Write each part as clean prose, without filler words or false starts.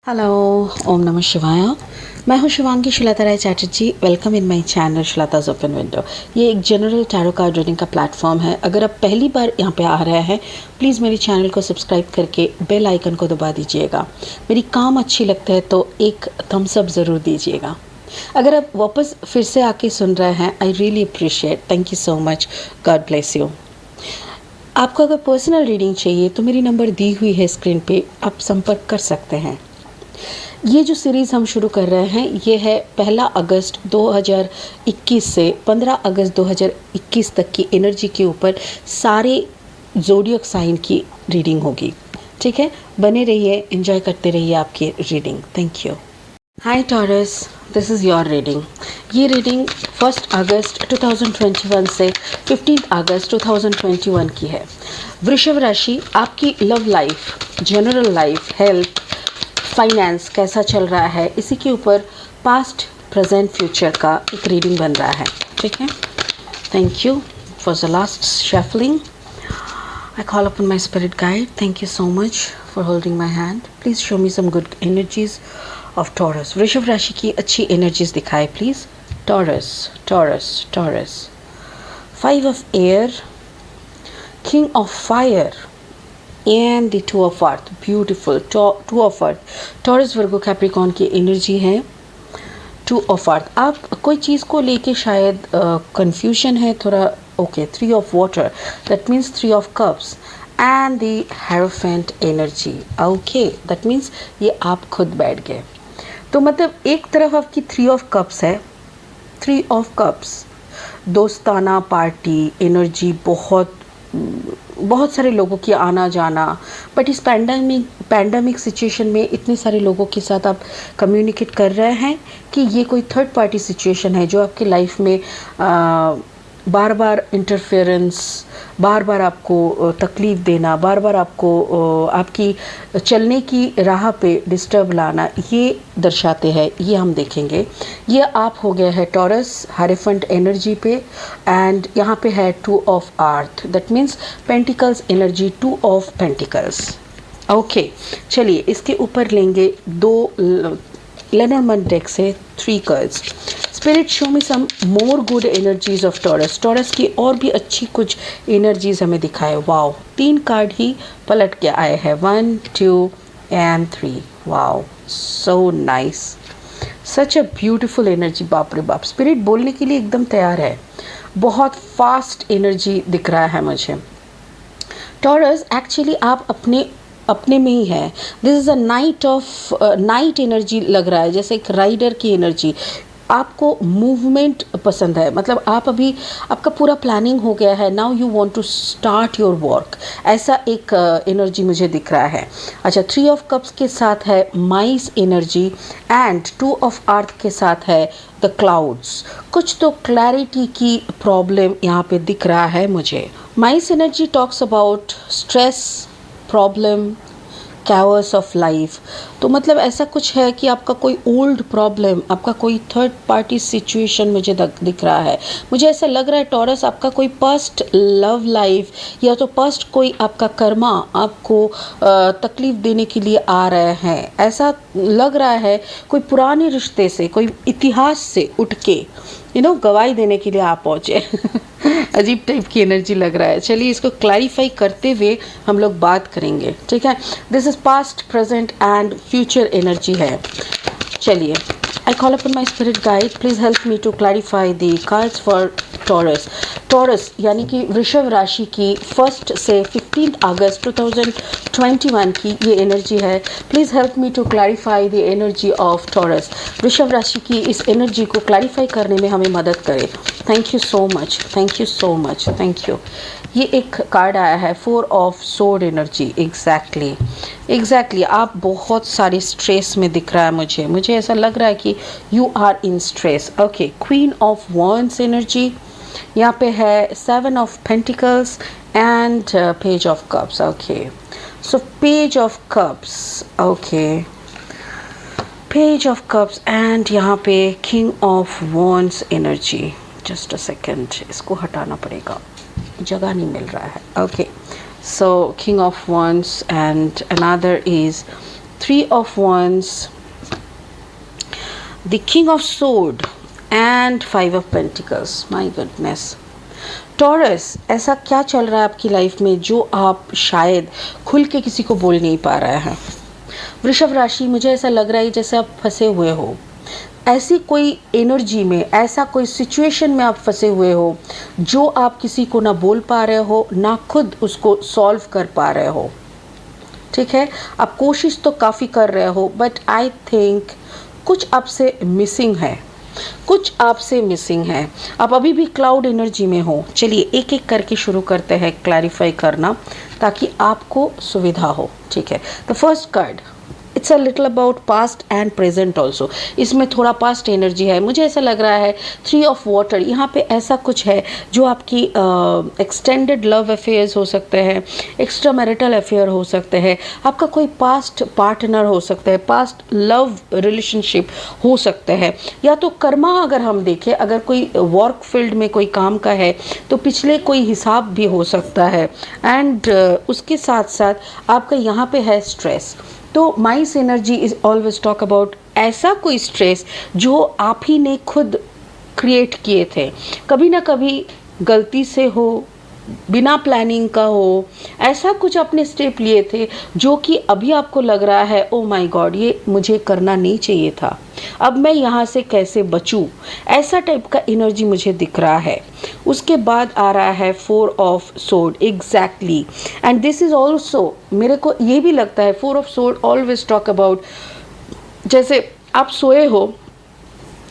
Hello, ओम नमः शिवाय। मैं हूं Shivangi Shilata Rai Chatterjee. Welcome in my channel Shilata's open window. ये एक जनरल टैरो कार्ड रीडिंग का प्लेटफॉर्म है। अगर आप पहली बार यहाँ पे आ रहे हैं, प्लीज़ मेरे चैनल को सब्सक्राइब करके बेल आइकन को दबा दीजिएगा। मेरी काम अच्छी लगता है तो एक थम्स अप ज़रूर दीजिएगा। अगर आप वापस फिर से आके सुन रहे हैं, I really appreciate, thank you so much, God bless you. आपको अगर पर्सनल रीडिंग चाहिए तो मेरी नंबर दी हुई है स्क्रीन पे, आप संपर्क कर सकते हैं। ये जो सीरीज़ हम शुरू कर रहे हैं ये है 1 अगस्त 2021 से 15 अगस्त 2021 तक की एनर्जी के ऊपर सारे ज़ोडिएक साइन की रीडिंग होगी। ठीक है, बने रहिए, एंजॉय करते रहिए आपकी reading. Thank you. Hi taurus, this is your reading. ये रीडिंग 1 अगस्त 2021 से 15 अगस्त 2021 की है। वृषभ राशि, आपकी love life, general life, health, finance कैसा चल रहा है, इसी के ऊपर पास्ट प्रेजेंट फ्यूचर का एक रीडिंग बन रहा है। ठीक है, thank you for the last shuffling. I call upon my spirit guide, thank you so much for holding my hand. Please show me some good energies of Taurus. वृषभ राशि की अच्छी एनर्जीज दिखाए please. Taurus, Taurus, Taurus, 5 of air, king of fire and the 2 of earth, beautiful 2 of earth, Taurus Virgo Capricorn की energy है। 2 of earth, आप कोई चीज़ को लेके शायद कंफ्यूजन है थोड़ा। Okay, 3 of water, that means 3 of cups and the Hierophant energy. Okay, that means ये आप खुद बैठ गए। तो मतलब एक तरफ आपकी 3 of cups है, 3 of cups, दोस्ताना पार्टी एनर्जी, बहुत सारे लोगों की आना जाना। बट इस पैंडमिक सिचुएशन में इतने सारे लोगों के साथ आप कम्युनिकेट कर रहे हैं कि ये कोई थर्ड पार्टी सिचुएशन है जो आपकी लाइफ में बार बार इंटरफेरेंस, बार बार आपको तकलीफ़ देना, बार बार आपको आपकी चलने की राह पे डिस्टर्ब लाना, ये दर्शाते हैं। ये हम देखेंगे। ये आप हो गया है टॉरस हायरोफेंट एनर्जी पे, एंड यहाँ पे है 2 of earth, that means pentacles energy, 2 of pentacles. Okay, चलिए इसके ऊपर लेंगे 2 लेनरमैन डेक से 3 cards. Spirit show me some more good energies of Taurus. Taurus की और भी अच्छी कुछ एनर्जीज हमें दिखाए। वाओ, 3 कार्ड ही पलट के आए हैं, 1, 2 and 3। Wow, so nice, such a beautiful energy. बाप रे बाप, स्पिरिट बोलने के लिए एकदम तैयार है। बहुत फास्ट एनर्जी दिख रहा है मुझे। टॉरस एक्चुअली आप अपने में ही है। This is a night energy लग रहा है, जैसे एक राइडर की एनर्जी। आपको मूवमेंट पसंद है, मतलब आप अभी आपका पूरा प्लानिंग हो गया है, now you want to start your work, ऐसा एक एनर्जी मुझे दिख रहा है। अच्छा, 3 ऑफ कप्स के साथ है माइस एनर्जी एंड 2 ऑफ अर्थ के साथ है द क्लाउड्स। कुछ तो क्लैरिटी की प्रॉब्लम यहाँ पे दिख रहा है मुझे। Mice energy talks about stress, problem, chaos of life. तो मतलब ऐसा कुछ है कि आपका कोई ओल्ड प्रॉब्लम, आपका कोई थर्ड पार्टी सिचुएशन मुझे दिख रहा है। मुझे ऐसा लग रहा है टॉरस, आपका कोई पास्ट लव लाइफ या तो पास्ट कोई आपका कर्मा आपको तकलीफ़ देने के लिए आ रहे हैं। ऐसा लग रहा है कोई पुराने रिश्ते से, कोई इतिहास से उठ के गवाही देने के लिए आप पहुँचे। अजीब टाइप की एनर्जी लग रहा है। चलिए इसको क्लैरिफाई करते हुए हम लोग बात करेंगे। ठीक है, this is past, present and future energy है। चलिए, I call upon my spirit guide, please help me to clarify the cards for Taurus. Taurus यानी कि वृषभ राशि की 1 से 15 अगस्त 2021 की ये एनर्जी है। Please help me to clarify the energy of Taurus. वृषभ राशि की इस एनर्जी को क्लैरिफाई करने में हमें मदद करे। Thank you so much, thank you so much, thank you. ये एक कार्ड आया है 4 ऑफ सोर्ड एनर्जी। एग्जैक्टली आप बहुत सारी स्ट्रेस में दिख रहा है मुझे ऐसा लग रहा है कि you are in stress. Okay, queen of wands energy, यहाँ पे है 7 of pentacles and page of cups. Okay, so page of cups, okay, page of cups and यहाँ पे king of wands energy. Just a second, इसको हटाना पड़ेगा, जगह नहीं मिल रहा है। Okay, so king of wands and another is 3 of Wands, the King of Sword and 5 of Pentacles. My goodness. Taurus, ऐसा क्या चल रहा है आपकी लाइफ में जो आप शायद खुल के किसी को बोल नहीं पा रहे हैं? वृषभ राशि, मुझे ऐसा लग रहा है जैसे आप फंसे हुए हो ऐसी कोई एनर्जी में, ऐसा कोई सिचुएशन में आप फंसे हुए हो जो आप किसी को ना बोल पा रहे हो, ना खुद उसको सॉल्व कर पा रहे हो। ठीक है, आप कोशिश तो काफ़ी कर रहे हो, बट आई थिंक कुछ आपसे मिसिंग है, कुछ आपसे मिसिंग है। आप अभी भी क्लाउड एनर्जी में हो। चलिए एक एक करके शुरू करते हैं क्लैरिफाई करना, ताकि आपको सुविधा हो। ठीक है, the first card, it's a little about past and present also. इसमें थोड़ा पास्ट एनर्जी है। मुझे ऐसा लग रहा है 3 ऑफ वाटर, यहाँ पे ऐसा कुछ है जो आपकी एक्सटेंडेड लव अफेयर्स हो सकते हैं, एक्स्ट्रा मैरिटल अफेयर हो सकते हैं, आपका कोई पास्ट पार्टनर हो सकता है, पास्ट लव रिलेशनशिप हो सकते हैं, या तो कर्मा अगर हम देखें, अगर कोई वर्क फील्ड में कोई काम का है तो पिछले कोई हिसाब भी हो सकता है। एंड उसके साथ साथ आपका यहाँ पे है स्ट्रेस। तो mice energy is always talk about ऐसा कोई स्ट्रेस जो आप ही ने खुद क्रिएट किए थे, कभी ना कभी गलती से हो, बिना प्लानिंग का हो, ऐसा कुछ आपने स्टेप लिए थे जो कि अभी आपको लग रहा है ओ माय गॉड, ये मुझे करना नहीं चाहिए था, अब मैं यहाँ से कैसे बचूं, ऐसा टाइप का एनर्जी मुझे दिख रहा है। उसके बाद आ रहा है 4 of sword, exactly, and this is also, मेरे को ये भी लगता है 4 of sword always talk about, जैसे आप सोए हो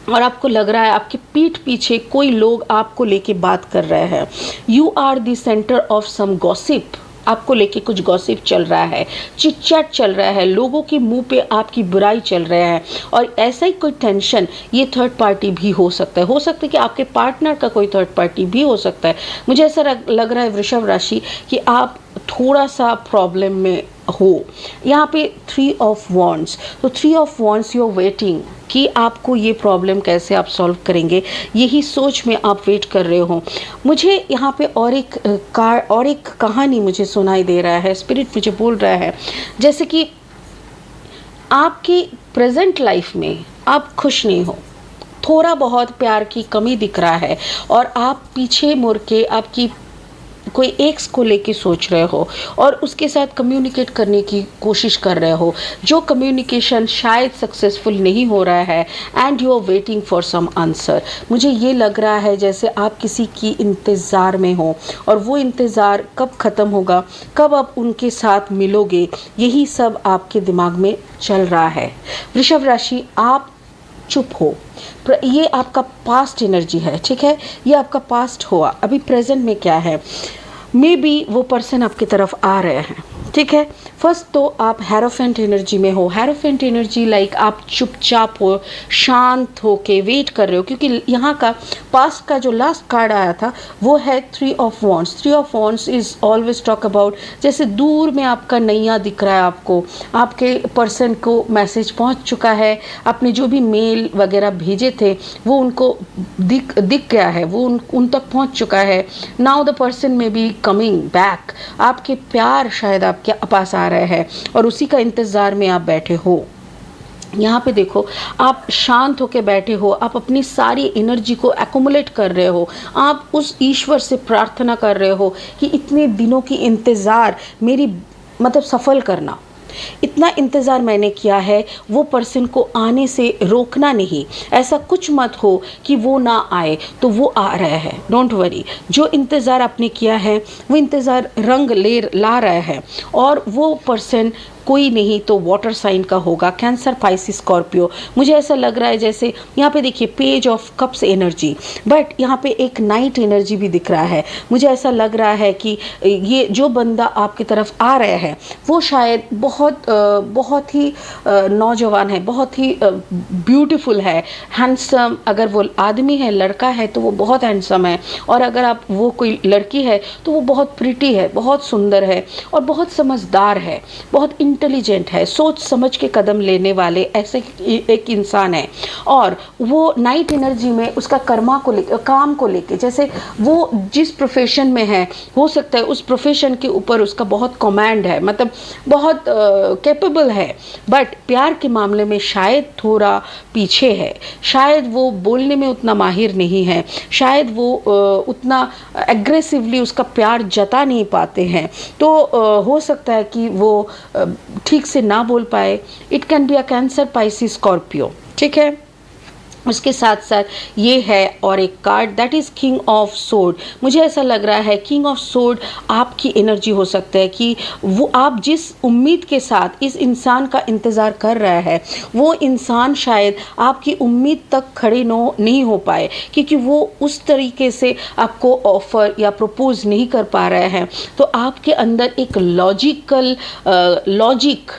और आपको लग रहा है आपके पीठ पीछे कोई लोग आपको लेके बात कर रहे हैं, you are the centre of some gossip, आपको लेके कुछ गॉसिप चल रहा है, चिट चैट चल रहा है, लोगों के मुंह पे आपकी बुराई चल रहा है, और ऐसा ही कोई टेंशन, ये थर्ड पार्टी भी हो सकता है कि आपके पार्टनर का कोई थर्ड पार्टी भी हो सकता है। मुझे ऐसा लग रहा है वृषभ राशि कि आप थोड़ा सा प्रॉब्लम में हो। यहाँ पे 3 ऑफ वॉन्ड्स, तो 3 of wands you are waiting कि आपको ये प्रॉब्लम कैसे आप सॉल्व करेंगे, यही सोच में आप वेट कर रहे हो। मुझे यहाँ पे और एक कहानी मुझे सुनाई दे रहा है, स्पिरिट मुझे बोल रहा है जैसे कि आपकी प्रेजेंट लाइफ में आप खुश नहीं हो, थोड़ा बहुत प्यार की कमी दिख रहा है, और आप पीछे मुड़ के आपकी कोई एक्स को लेके सोच रहे हो और उसके साथ कम्युनिकेट करने की कोशिश कर रहे हो, जो कम्युनिकेशन शायद सक्सेसफुल नहीं हो रहा है, and you are waiting for some answer. मुझे ये लग रहा है जैसे आप किसी की इंतज़ार में हो, और वो इंतज़ार कब ख़त्म होगा, कब आप उनके साथ मिलोगे, यही सब आपके दिमाग में चल रहा है। वृषभ राशि, आप चुप हो, ये आपका पास्ट एनर्जी है। ठीक है, ये आपका पास्ट हुआ, अभी प्रेजेंट में क्या है, मे बी वो पर्सन आपकी तरफ आ रहे हैं। ठीक है, फर्स्ट तो आप हेरोफेंट एनर्जी में हो। हेरोफेंट एनर्जी लाइक आप चुपचाप हो, शांत हो के वेट कर रहे हो, क्योंकि यहाँ का पास्ट का जो लास्ट कार्ड आया था वो है 3 of wands. 3 of wands is always talk about जैसे दूर में आपका नैया दिख रहा है, आपको आपके पर्सन को मैसेज पहुँच चुका है, आपने जो भी मेल वगैरह भेजे थे वो उनको दिख गया है, वो उन तक पहुँच चुका है। नाउ द पर्सन में बी कमिंग बैक, आपके प्यार शायद आपके पास आ रहे हैं और उसी का इंतज़ार में आप बैठे हो। यहाँ पे देखो, आप शांत होकर बैठे हो, आप अपनी सारी एनर्जी को एक्युमुलेट कर रहे हो, आप उस ईश्वर से प्रार्थना कर रहे हो कि इतने दिनों की इंतज़ार मेरी मतलब सफल करना, इतना इंतज़ार मैंने किया है, वो पर्सन को आने से रोकना नहीं, ऐसा कुछ मत हो कि वो ना आए, तो वो आ रहा है, डोंट वरी। जो इंतज़ार आपने किया है वो इंतज़ार रंग ला रहा है, और वो पर्सन कोई नहीं तो वाटर साइन का होगा, कैंसर, पाइसिस, स्कॉर्पियो। मुझे ऐसा लग रहा है जैसे यहाँ पे देखिए page of cups energy, but यहाँ पे एक नाइट एनर्जी भी दिख रहा है। मुझे ऐसा लग रहा है कि ये जो बंदा आपकी तरफ आ रहा है वो शायद बहुत ही नौजवान है, बहुत ही ब्यूटीफुल है, हैंडसम। अगर वो आदमी है, लड़का है, तो वो बहुत हैंडसम है, और अगर आप वो कोई लड़की है तो वो बहुत प्रिटी है, बहुत सुंदर है, और बहुत समझदार है, बहुत इंटेलिजेंट है, सोच समझ के कदम लेने वाले ऐसे एक इंसान है। और वो नाइट एनर्जी में उसका कर्मा को लेके, काम को लेके, जैसे वो जिस प्रोफेशन में है हो सकता है उस प्रोफेशन के ऊपर उसका बहुत कमांड है, मतलब बहुत कैपेबल है, बट प्यार के मामले में शायद थोड़ा पीछे है, शायद वो बोलने में उतना माहिर नहीं है, शायद वो उतना एग्रेसिवली उसका प्यार जता नहीं पाते हैं, तो हो सकता है कि वो ठीक से ना बोल पाए। It can be a cancer, Pisces, Scorpio, ठीक है। उसके साथ साथ ये है और एक card, that is king of sword. मुझे ऐसा लग रहा है किंग ऑफ सोर्ड आपकी एनर्जी हो सकता है कि वो आप जिस उम्मीद के साथ इस इंसान का इंतज़ार कर रहा है वो इंसान शायद आपकी उम्मीद तक खड़े नहीं हो पाए, क्योंकि वो उस तरीके से आपको ऑफ़र या प्रपोज नहीं कर पा रहे हैं। तो आपके अंदर एक लॉजिक,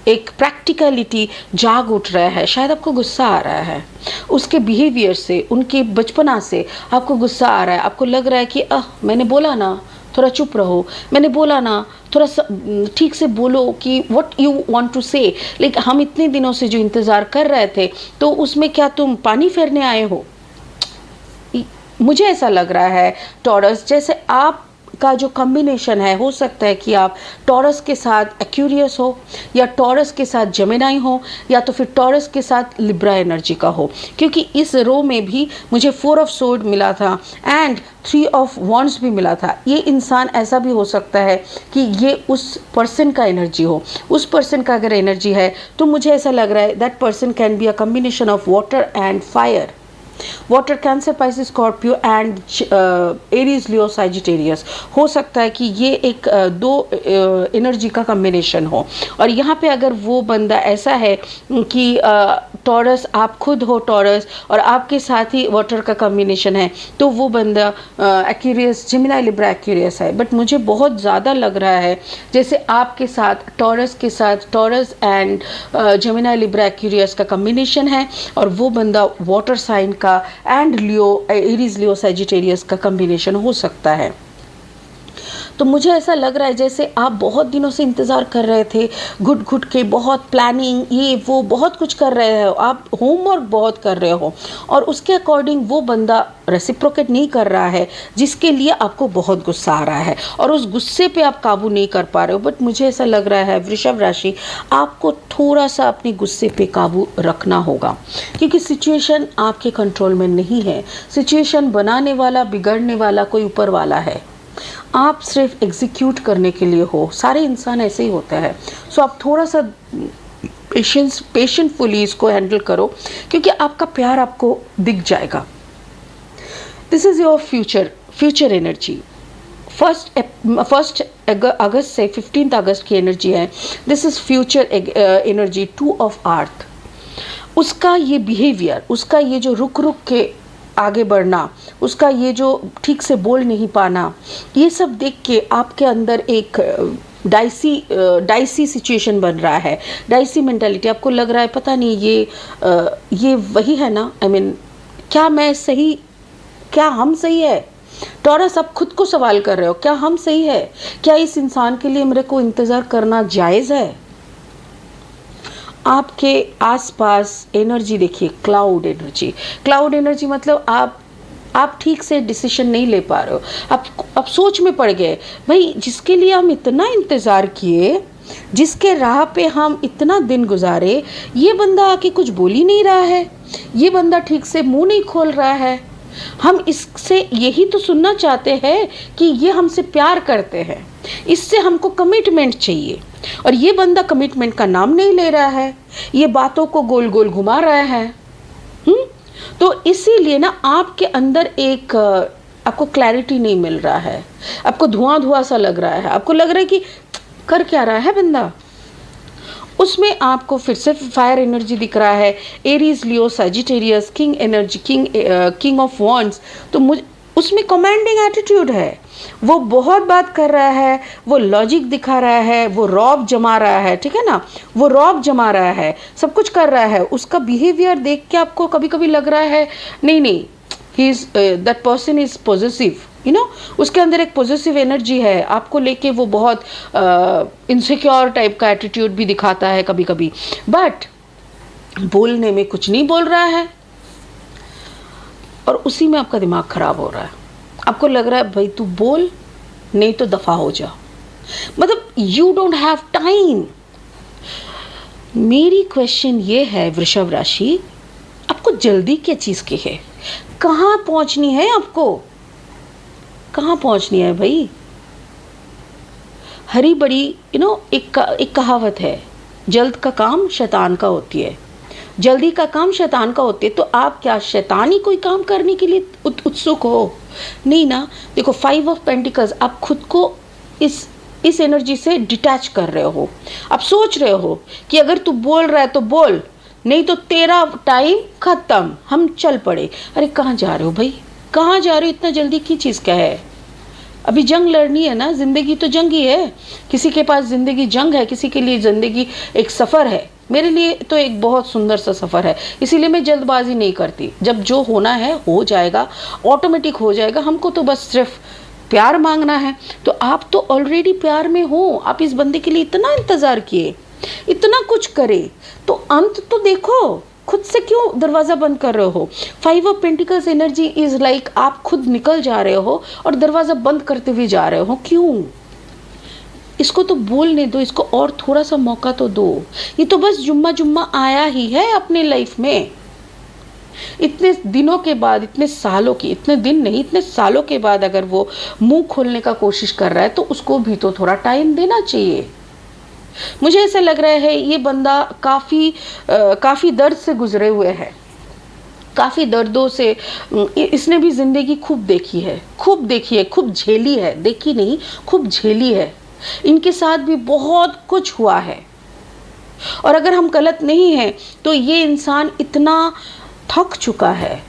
एक प्रैक्टिकलिटी जाग उठ रहा है। शायद आपको गुस्सा आ रहा है उसके बिहेवियर से, उनके बचपना से आपको गुस्सा आ रहा है। आपको लग रहा है कि मैंने बोला ना थोड़ा चुप रहो, मैंने बोला ना थोड़ा ठीक से बोलो कि व्हाट यू वांट टू से, लेकिन हम इतने दिनों से जो इंतज़ार कर रहे थे तो उसमें क्या तुम पानी फेरने आए हो। मुझे ऐसा लग रहा है टॉरस, जैसे आप का जो कॉम्बिनेशन है, हो सकता है कि आप टॉरस के साथ एक्यूरियस हो, या टॉरस के साथ जेमिनाई हो, या तो फिर टॉरस के साथ लिब्रा एनर्जी का हो, क्योंकि इस रो में भी मुझे 4 ऑफ सोर्ड मिला था एंड 3 ऑफ वॉन्ड्स भी मिला था। ये इंसान ऐसा भी हो सकता है कि ये उस पर्सन का एनर्जी हो। उस पर्सन का अगर एनर्जी है तो मुझे ऐसा लग रहा है that person can be a combination of water and fire. Water, cancer, Pisces, Scorpio and Aries, Leo, Sagittarius. हो सकता है कि ये एक दो एनर्जी का कॉम्बिनेशन हो। और यहाँ पे अगर वो बंदा ऐसा है कि टॉरस, आप खुद हो टॉरस और आपके साथ ही वाटर का कॉम्बिनेशन है, तो वो बंदा एक्यूरियस, जेमिनाई, लिब्रा एक्यूरियस है। बट मुझे बहुत ज़्यादा लग रहा है जैसे आपके साथ टॉरस के साथ taurus and Gemini, Libra Aquarius का कॉम्बिनेशन है, और वो बंदा वाटर साइन का and Leo, Aries, Leo, Sagittarius का कॉम्बिनेशन हो सकता है। तो मुझे ऐसा लग रहा है जैसे आप बहुत दिनों से इंतज़ार कर रहे थे, घुट घुट के, बहुत प्लानिंग, ये वो बहुत कुछ कर रहे हो, आप होमवर्क बहुत कर रहे हो, और उसके अकॉर्डिंग वो बंदा रेसिप्रोकेट नहीं कर रहा है, जिसके लिए आपको बहुत गुस्सा आ रहा है, और उस गुस्से पे आप काबू नहीं कर पा रहे हो। बट मुझे ऐसा लग रहा है वृषभ राशि, आपको थोड़ा सा अपने गुस्से पे काबू रखना होगा, क्योंकि सिचुएशन आपके कंट्रोल में नहीं है। सिचुएशन बनाने वाला, बिगड़ने वाला कोई ऊपर वाला है, आप सिर्फ एग्जीक्यूट करने के लिए हो। सारे इंसान ऐसे ही होते हैं। सो आप थोड़ा सा पेशेंटफुली इसको हैंडल करो, क्योंकि आपका प्यार आपको दिख जाएगा। This is your future energy. First अगस्त से 15 अगस्त की एनर्जी है। This is future energy, 2 of earth. उसका ये बिहेवियर, उसका ये जो रुक रुक के आगे बढ़ना, उसका ये जो ठीक से बोल नहीं पाना, ये सब देख के आपके अंदर एक डाइसी सिचुएशन बन रहा है, डाइसी मेंटालिटी। आपको लग रहा है पता नहीं ये वही है ना, आई मीन क्या मैं सही, क्या हम सही है। टॉरस, आप खुद को सवाल कर रहे हो, क्या हम सही है, क्या इस इंसान के लिए मेरे को इंतज़ार करना जायज़ है। आपके आसपास एनर्जी देखिए, क्लाउड एनर्जी मतलब आप ठीक से डिसीजन नहीं ले पा रहे हो। आप सोच में पड़ गए, भाई जिसके लिए हम इतना इंतज़ार किए, जिसके राह पे हम इतना दिन गुजारे, ये बंदा आके कुछ बोल ही नहीं रहा है, ये बंदा ठीक से मुंह नहीं खोल रहा है। हम इससे यही तो सुनना चाहते हैं कि ये हमसे प्यार करते हैं, इससे हमको कमिटमेंट चाहिए, और ये बंदा कमिटमेंट का नाम नहीं ले रहा है, ये बातों को गोल गोल घुमा रहा है। तो इसीलिए ना आपके अंदर एक आपको क्लैरिटी नहीं मिल रहा है, आपको धुआं सा लग रहा है, आपको लग रहा है कि कर क्या रहा है बंदा। उसमें आपको फिर से फायर एनर्जी दिख रहा है, Aries, Leo, Sagittarius, king energy, king of wands. तो मुझे उसमें कमांडिंग एटीट्यूड है, वो बहुत बात कर रहा है, वो लॉजिक दिखा रहा है, वो रौब जमा रहा है, ठीक है ना, वो रौब जमा रहा है, सब कुछ कर रहा है। उसका बिहेवियर देख के आपको कभी कभी लग रहा है नहीं, he is that person is positive, उसके अंदर एक पॉजिटिव एनर्जी है, आपको लेके वो बहुत इनसिक्योर टाइप का एटीट्यूड भी दिखाता है कभी कभी, बट बोलने में कुछ नहीं बोल रहा है और उसी में आपका दिमाग खराब हो रहा है। आपको लग रहा है भाई तू बोल, नहीं तो दफा हो जा, मतलब यू डोंट हैव टाइम। मेरी क्वेश्चन ये है वृषभ राशि, आपको जल्दी क्या चीज़ की है? कहाँ पहुंचनी है आपको? कहाँ पहुंचनी है भाई? हरी बड़ी एक कहावत है, जल्द का काम शैतान का होती है, जल्दी का काम शैतान का होती है। तो आप क्या शैतानी कोई काम करने के लिए उत्सुक हो? नहीं ना। देखो 5 ऑफ पेंटिकल्स, आप खुद को इस एनर्जी से डिटैच कर रहे हो। आप सोच रहे हो कि अगर तू बोल रहा है तो बोल, नहीं तो तेरा टाइम खत्म, हम चल पड़े। अरे कहाँ जा रहे हो भाई, कहाँ जा रहे हो? इतना जल्दी की चीज़ क्या है? अभी जंग लड़नी है ना, ज़िंदगी तो जंग ही है। किसी के पास ज़िंदगी जंग है, किसी के लिए ज़िंदगी एक सफ़र है। मेरे लिए तो एक बहुत सुंदर सा सफ़र है, इसीलिए मैं जल्दबाजी नहीं करती। जब जो होना है हो जाएगा, ऑटोमेटिक हो जाएगा। हमको तो बस सिर्फ प्यार मांगना है। तो आप तो ऑलरेडी प्यार में हो। आप इस बंदे के लिए इतना इंतज़ार किए, इतना कुछ करे, तो अंत तो देखो। खुद से क्यों दरवाज़ा बंद कर रहे हो? 5 of pentacles energy is like आप खुद निकल जा रहे हो और दरवाज़ा बंद करते हुए जा रहे हो। क्यों? इसको तो बोलने दो, इसको और थोड़ा सा मौका तो दो। ये तो बस जुम्मा आया ही है अपने लाइफ में। इतने दिनों के बाद, इतने सालों की, इतने दिन नहीं, इतने सालों के बाद अगर वो मुंह खोलने का कोशिश कर रहा है तो उसको भी तो थोड़ा टाइम देना चाहिए। मुझे ऐसा लग रहा है ये बंदा काफ़ी दर्द से गुजरे हुए है, काफ़ी दर्दों से। इसने भी ज़िंदगी खूब देखी है, खूब झेली है। देखी नहीं, खूब झेली है। इनके साथ भी बहुत कुछ हुआ है। और अगर हम गलत नहीं हैं तो ये इंसान इतना थक चुका है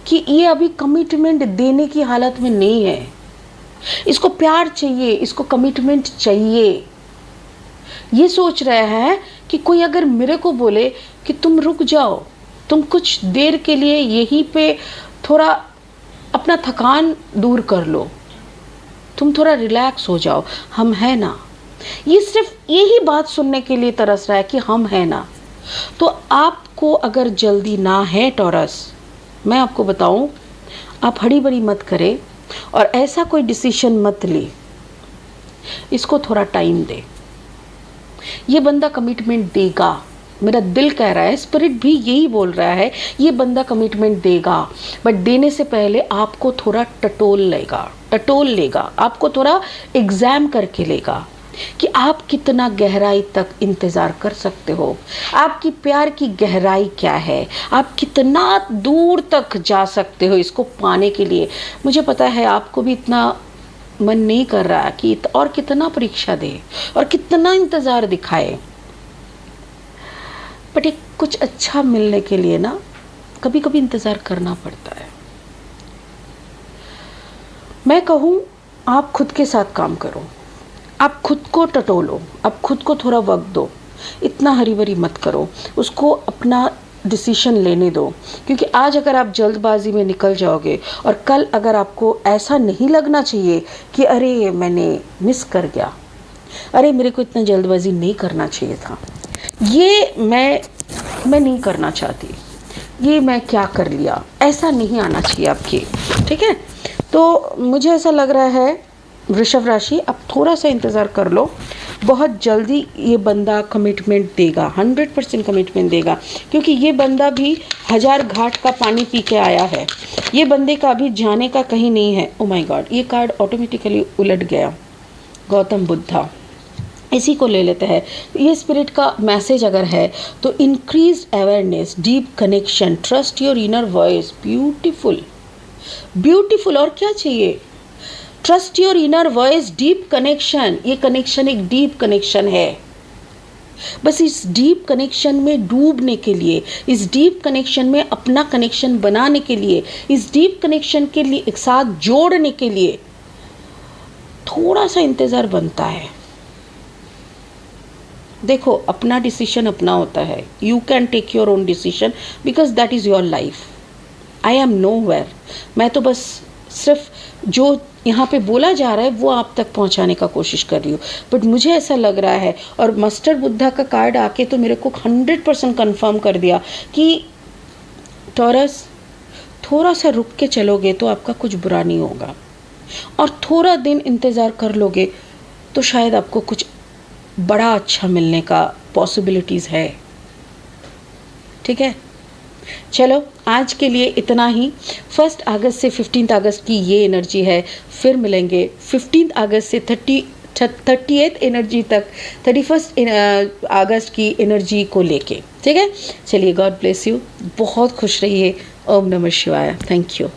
कि ये अभी कमिटमेंट देने की हालत में नहीं है। इसको प्यार चाहिए, इसको कमिटमेंट चाहिए। ये सोच रहा है कि कोई अगर मेरे को बोले कि तुम रुक जाओ, तुम कुछ देर के लिए यहीं पे थोड़ा अपना थकान दूर कर लो, तुम थोड़ा रिलैक्स हो जाओ, हम हैं ना। ये सिर्फ यही बात सुनने के लिए तरस रहा है कि हम हैं ना। तो आपको अगर जल्दी ना है टॉरस, मैं आपको बताऊं, आप हड़ी बड़ी मत करें और ऐसा कोई डिसीजन मत ले। इसको थोड़ा टाइम दे। ये बंदा कमिटमेंट देगा, मेरा दिल कह रहा है, स्पिरिट भी यही बोल रहा है, ये बंदा कमिटमेंट देगा। बट देने से पहले आपको थोड़ा टटोल लेगा, आपको थोड़ा एग्जाम करके लेगा कि आप कितना गहराई तक इंतज़ार कर सकते हो, आपकी प्यार की गहराई क्या है, आप कितना दूर तक जा सकते हो इसको पाने के लिए। मुझे पता है आपको भी इतना मन नहीं कर रहा कि और कितना परीक्षा दे और कितना इंतज़ार दिखाए, बट एक कुछ अच्छा मिलने के लिए ना कभी कभी इंतज़ार करना पड़ता है। मैं कहूँ आप खुद के साथ काम करो, आप खुद को टटोलो, आप खुद को थोड़ा वक्त दो, इतना हरी भरी मत करो, उसको अपना डिसीजन लेने दो। क्योंकि आज अगर आप जल्दबाजी में निकल जाओगे और कल अगर आपको ऐसा नहीं लगना चाहिए कि अरे मैंने मिस कर गया, अरे मेरे को इतना जल्दबाजी नहीं करना चाहिए था, ये मैं नहीं करना चाहती, ये मैं क्या कर लिया, ऐसा नहीं आना चाहिए आपके। ठीक है, तो मुझे ऐसा लग रहा है वृषभ राशि, आप थोड़ा सा इंतज़ार कर लो, बहुत जल्दी ये बंदा कमिटमेंट देगा, 100% कमिटमेंट देगा। क्योंकि ये बंदा भी 1000 घाट का पानी पी के आया है, ये बंदे का अभी जाने का कहीं नहीं है। ओ माय गॉड, ये कार्ड ऑटोमेटिकली उलट गया, गौतम बुद्धा, इसी को ले लेते हैं। ये स्पिरिट का मैसेज अगर है तो increase awareness, deep connection, trust your inner voice. Beautiful और क्या चाहिए? Trust your inner voice, deep connection. ये कनेक्शन एक डीप कनेक्शन है। बस इस डीप कनेक्शन में डूबने के लिए, इस डीप कनेक्शन में अपना कनेक्शन बनाने के लिए, इस डीप कनेक्शन के लिए एक साथ जोड़ने के लिए थोड़ा सा इंतज़ार बनता है। देखो, अपना डिसीजन अपना होता है। You can take your own decision because that is your life. I am nowhere. मैं तो बस सिर्फ जो यहाँ पे बोला जा रहा है वो आप तक पहुँचाने का कोशिश कर रही हूँ। बट मुझे ऐसा लग रहा है, और मास्टर बुद्धा का कार्ड आके तो मेरे को 100% कन्फर्म कर दिया कि टॉरस, थोड़ा सा रुक के चलोगे तो आपका कुछ बुरा नहीं होगा, और थोड़ा दिन इंतज़ार कर लोगे तो शायद आपको कुछ बड़ा अच्छा मिलने का पॉसिबिलिटीज़ है। ठीक है, चलो आज के लिए इतना ही। 1 अगस्त से 15 अगस्त की ये एनर्जी है, फिर मिलेंगे 15 अगस्त से 30th एनर्जी तक, 31 अगस्त की एनर्जी को लेके। ठीक है, चलिए, गॉड ब्लेस यू, बहुत खुश रहिए। ओम नमः शिवाय। Thank you.